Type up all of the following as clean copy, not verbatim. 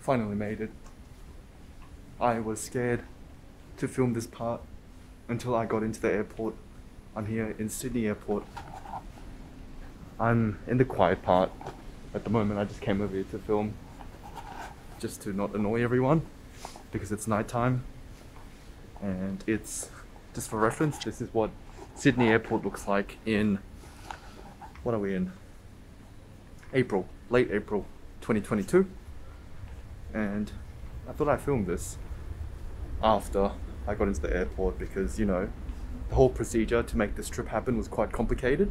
Finally made it. I was scared to film this part until I got into the airport. I'm here in Sydney Airport. I'm in the quiet part at the moment. I just came over here to film just to not annoy everyone because it's nighttime, and it's just for reference, this is what Sydney Airport looks like in, what are we in? April, late April 2022. And I thought I'd film this after I got into the airport because, you know, the whole procedure to make this trip happen was quite complicated.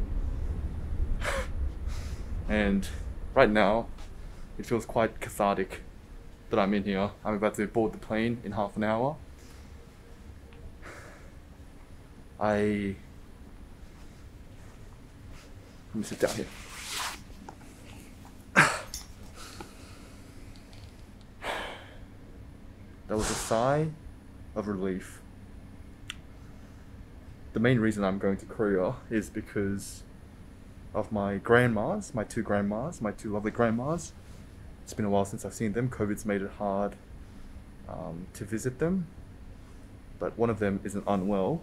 And right now, it feels quite cathartic that I'm in here. I'm about to board the plane in half an hour. Let me sit down here. That was a sigh of relief. The main reason I'm going to Korea is because of my grandmas, my two lovely grandmas. It's been a while since I've seen them. COVID's made it hard to visit them, but one of them is unwell.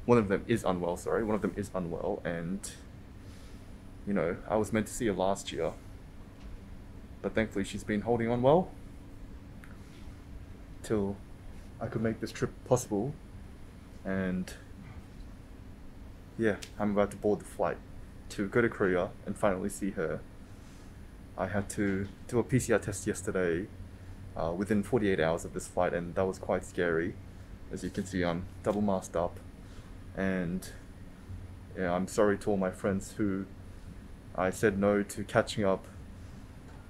One of them is unwell, and you know, I was meant to see her last year, but thankfully she's been holding on well till I could make this trip possible. And yeah, I'm about to board the flight to go to Korea and finally see her. I had to do a PCR test yesterday within 48 hours of this flight, and that was quite scary. As you can see, I'm double masked up, and yeah, I'm sorry to all my friends who I said no to catching up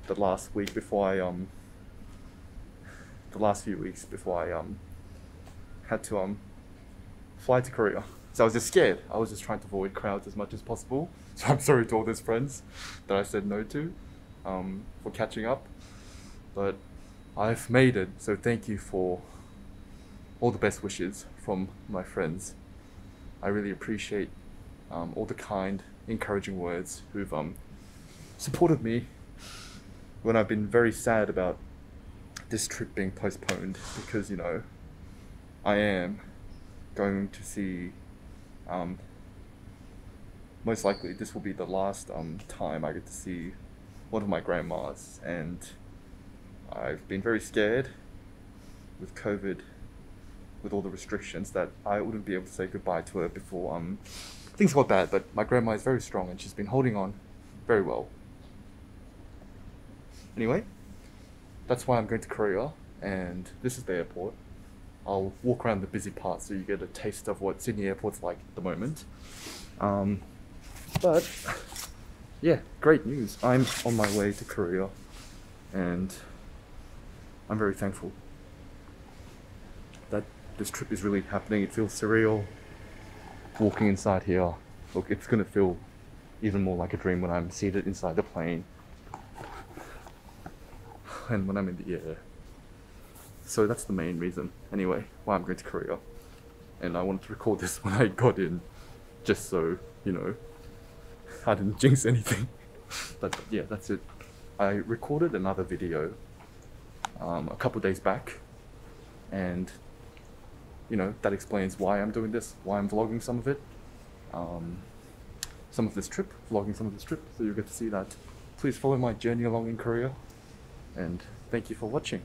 the last few weeks before I had to fly to Korea. So I was just scared. I was just trying to avoid crowds as much as possible. So I'm sorry to all those friends that I said no to for catching up. But I've made it, so thank you for all the best wishes from my friends. I really appreciate all the kind, encouraging words who've supported me when I've been very sad about this trip being postponed, because, you know, I am going to see, most likely this will be the last time I get to see one of my grandmas, and I've been very scared with COVID, with all the restrictions, that I wouldn't be able to say goodbye to her before things got bad. But my grandma is very strong and she's been holding on very well. Anyway, that's why I'm going to Korea, and this is the airport. I'll walk around the busy part so you get a taste of what Sydney Airport's like at the moment. But yeah, great news. I'm on my way to Korea, and I'm very thankful that this trip is really happening. It feels surreal walking inside here. Look, it's gonna feel even more like a dream when I'm seated inside the plane and when I'm in the air. So that's the main reason, anyway, why I'm going to Korea. And I wanted to record this when I got in, just so, you know, I didn't jinx anything. But yeah, that's it. I recorded another video a couple days back, and you know, that explains why I'm doing this, why I'm vlogging some of it, some of this trip, vlogging some of this trip, so you get to see that. Please follow my journey along in Korea, and thank you for watching.